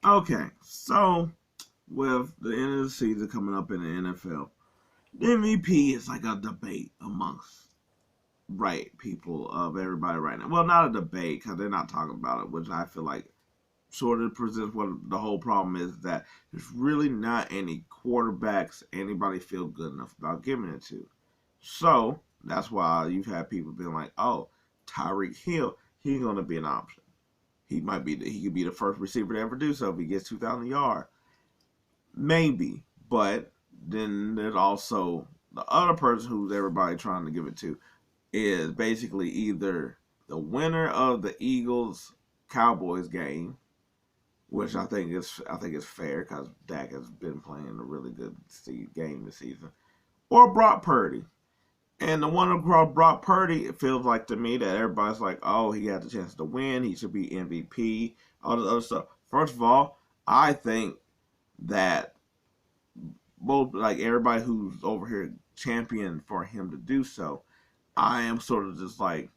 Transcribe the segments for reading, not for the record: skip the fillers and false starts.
Okay, so with the end of the season coming up in the NFL, the MVP is like a debate amongst people of everybody right now. Well, not a debate because they're not talking about it, which I feel like sort of presents what the whole problem is, that there's really not any quarterbacks anybody feel good enough about giving it to. So that's why you've had people being like, "Oh, Tyreek Hill, he's going to be an option. He could be the first receiver to ever do so if he gets 2,000 yards, maybe." But then there's also the other person who's everybody trying to give it to is basically either the winner of the Eagles Cowboys game, which I think is fair because Dak has been playing a really good game this season, or Brock Purdy. And the one across Brock Purdy, it feels like to me that everybody's like, oh, he had the chance to win. He should be MVP. All this other stuff. First of all, I think that both like everybody who's over here championing for him to do so, I am sort of just like,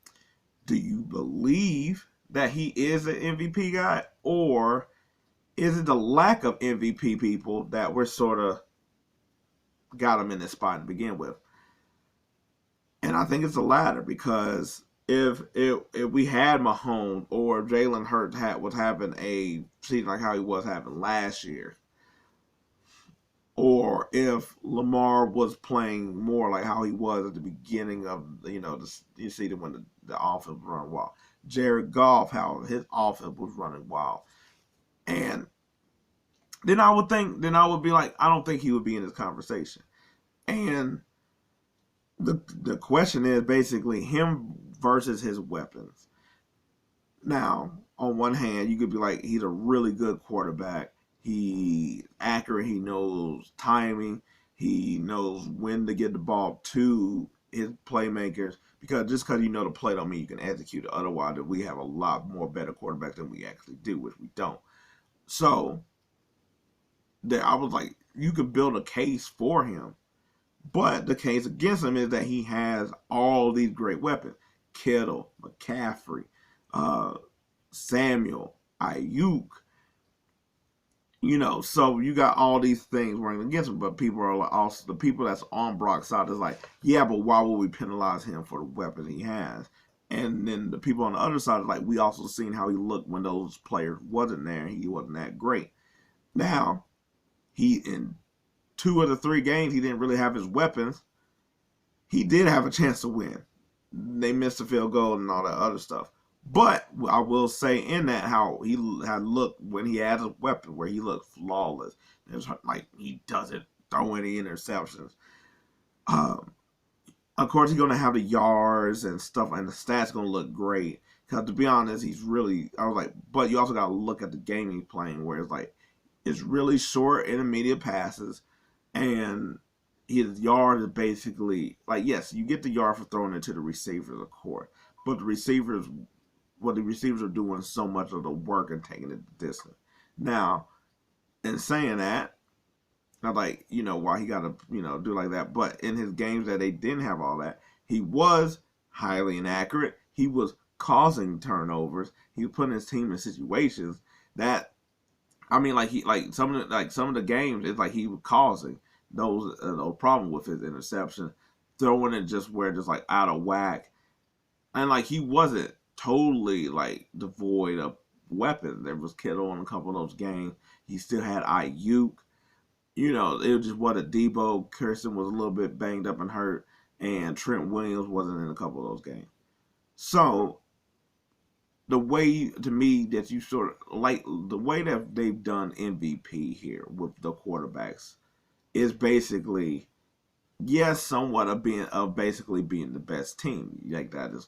do you believe that he is an MVP guy, or is it the lack of MVP people that we're sort of got him in this spot to begin with? And I think it's the latter, because if we had Mahomes or Jalen Hurts was having a season like how he was having last year, or if Lamar was playing more like how he was at the beginning of you see that when the offense was running wild, Jared Goff, how his offense was running wild, and then I would be like, I don't think he would be in this conversation. And the question is basically him versus his weapons. Now, on one hand, you could be like, he's a really good quarterback. He accurate. He knows timing. He knows when to get the ball to his playmakers. Because just because you know the play don't mean you can execute it. Otherwise, we have a lot more better quarterbacks than we actually do, which we don't. So I was like, you could build a case for him. But the case against him is that he has all these great weapons. Kittle, McCaffrey, Samuel, Ayuk. So you got all these things working against him. But people are like, also the people that's on Brock's side is like, yeah, but why would we penalize him for the weapons he has? And then the people on the other side is like, we also seen how he looked when those players wasn't there and he wasn't that great. Now, he in 2 of the 3 games, he didn't really have his weapons. He did have a chance to win. They missed the field goal and all that other stuff. But I will say in that how he had looked when he had a weapon, where he looked flawless. It's like he doesn't throw any interceptions. Um, of course, he's going to have the yards and stuff, and the stats going to look great. Because to be honest, I was like, but you also got to look at the game he's playing, where it's like, it's really short intermediate passes, and his yard is basically like, yes, you get the yard for throwing it to the receivers, of course, but the receivers are doing so much of the work and taking it the distance. Now, in saying that, not like, why he got to, do like that, but in his games that they didn't have all that, he was highly inaccurate. He was causing turnovers. He was putting his team in situations that, I mean, some of the games, it's like he was causing those problems with his interception, throwing it just like out of whack, and like he wasn't totally like devoid of weapons. There was Kittle in a couple of those games. He still had Ayuk. It was just what a Debo Kirsten was a little bit banged up and hurt, and Trent Williams wasn't in a couple of those games. So the way to me that you sort of like the way that they've done MVP here with the quarterbacks is basically, yes, somewhat of basically being the best team. Like that's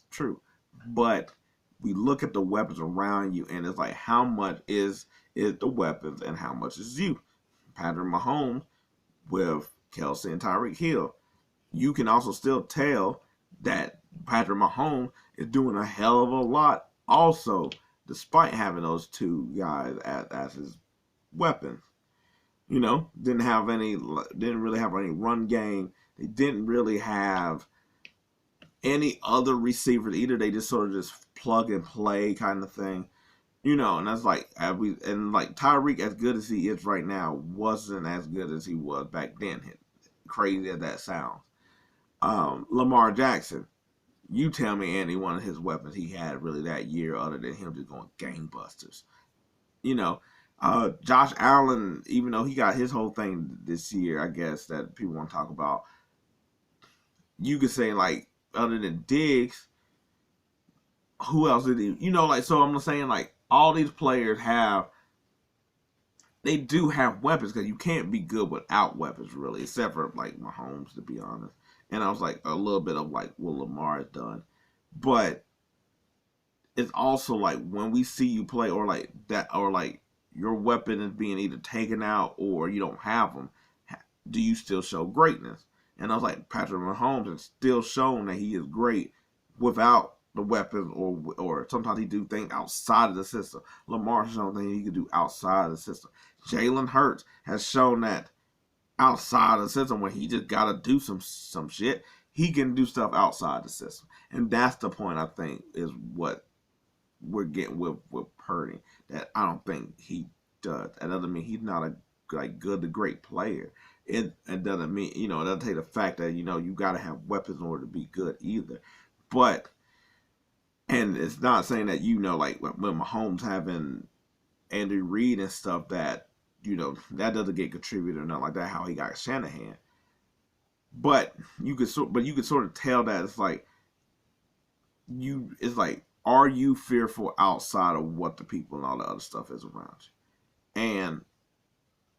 true. But we look at the weapons around you, and it's like, how much is the weapons and how much is you? Patrick Mahomes with Kelsey and Tyreek Hill. You can also still tell that Patrick Mahomes is doing a hell of a lot also, despite having those 2 guys as his weapons. Didn't really have any run game. They didn't really have any other receivers either. They just sort of just plug and play kind of thing. You know, and that's like like Tyreek, as good as he is right now, wasn't as good as he was back then. Crazy as that sounds. Lamar Jackson, you tell me any one of his weapons he had really that year, other than him just going gangbusters. You know, Josh Allen, even though he got his whole thing this year, I guess that people want to talk about. You could say like other than Diggs, who else did he? You know, like so I'm saying like all these players they do have weapons because you can't be good without weapons really, except for like Mahomes to be honest. And I was like a little bit of like what Lamar has done, but it's also like when we see you play or like that or like your weapon is being either taken out or you don't have them, do you still show greatness? And I was like, Patrick Mahomes has still shown that he is great without the weapons, or sometimes he do things outside of the system. Lamar has shown things he can do outside of the system. Jalen Hurts has shown that outside of the system when he just got to do some shit, he can do stuff outside the system. And that's the point I think is what we're getting with Purdy, that I don't think he does. That doesn't mean he's not a like good to great player. It doesn't mean, it doesn't take the fact that you got to have weapons in order to be good either. But and it's not saying that like when Mahomes having Andy Reid and stuff that that doesn't get contributed or nothing like that, how he got Shanahan. But you could sort of tell that it's like are you fearful outside of what the people and all the other stuff is around you? And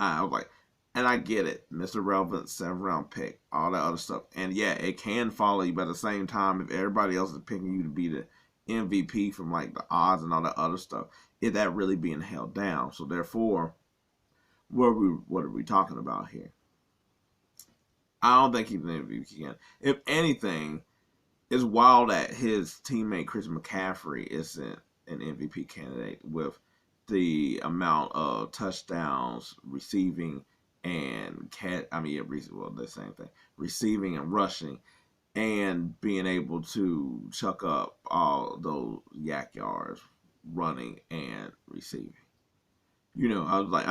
I was like, and I get it, Mr. Relevant, 7th round pick, all that other stuff. And yeah, it can follow you, but at the same time, if everybody else is picking you to be the MVP from like the odds and all that other stuff, is that really being held down? So therefore, what are we talking about here? I don't think he's an MVP again. If anything, it's wild that his teammate Chris McCaffrey isn't an MVP candidate with the amount of touchdowns, receiving, and the same thing, receiving and rushing, and being able to chuck up all those yak yards, running and receiving. I was like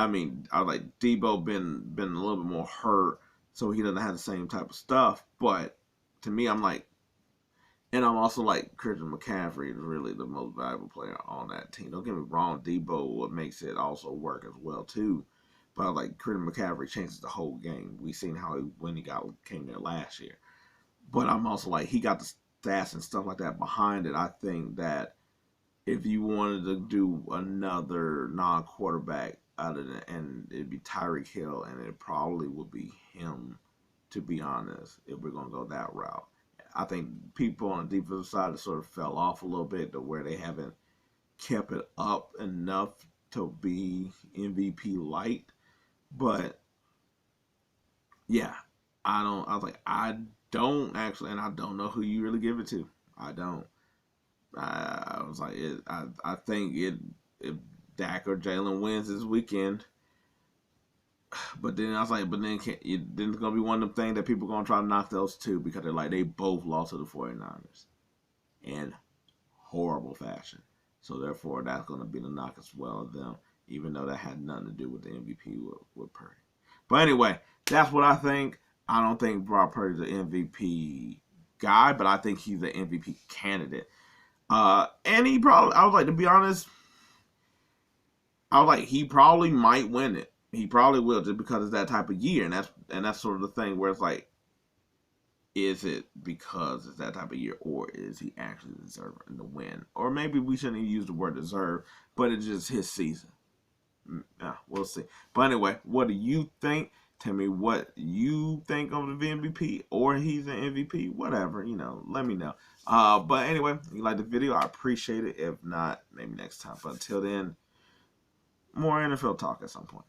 Debo been a little bit more hurt, so he doesn't have the same type of stuff. But to me, I'm like, and I'm also like, Christian McCaffrey is really the most valuable player on that team. Don't get me wrong, Debo makes it also work as well too. But like Christian McCaffrey changes the whole game. We seen how when he came there last year. But I'm also like, he got the stats and stuff like that behind it. I think that if you wanted to do another non-quarterback and it'd be Tyreek Hill, and it probably would be him, to be honest, if we're gonna go that route. I think people on the defensive side have sort of fell off a little bit to where they haven't kept it up enough to be MVP light. But yeah, I don't actually, and I don't know who you really give it to. I don't. I was like, I think if Dak or Jalen wins this weekend. But then I was like, then it's going to be one of them things that people are going to try to knock those two, because they're like, they both lost to the 49ers in horrible fashion. So therefore, that's going to be the knock as well of them, even though that had nothing to do with the MVP with Purdy. But anyway, that's what I think. I don't think Brock Purdy's an MVP guy, but I think he's an MVP candidate. And he probably, I was like, to be honest, I was like, he probably might win it. He probably will, just because it's that type of year, and that's sort of the thing where it's like, is it because it's that type of year, or is he actually deserving to win? Or maybe we shouldn't even use the word deserve, but it's just his season. We'll see. But anyway, what do you think? Tell me what you think of the MVP, or he's an MVP, whatever, let me know. But anyway, if you like the video, I appreciate it. If not, maybe next time. But until then, more NFL talk at some point.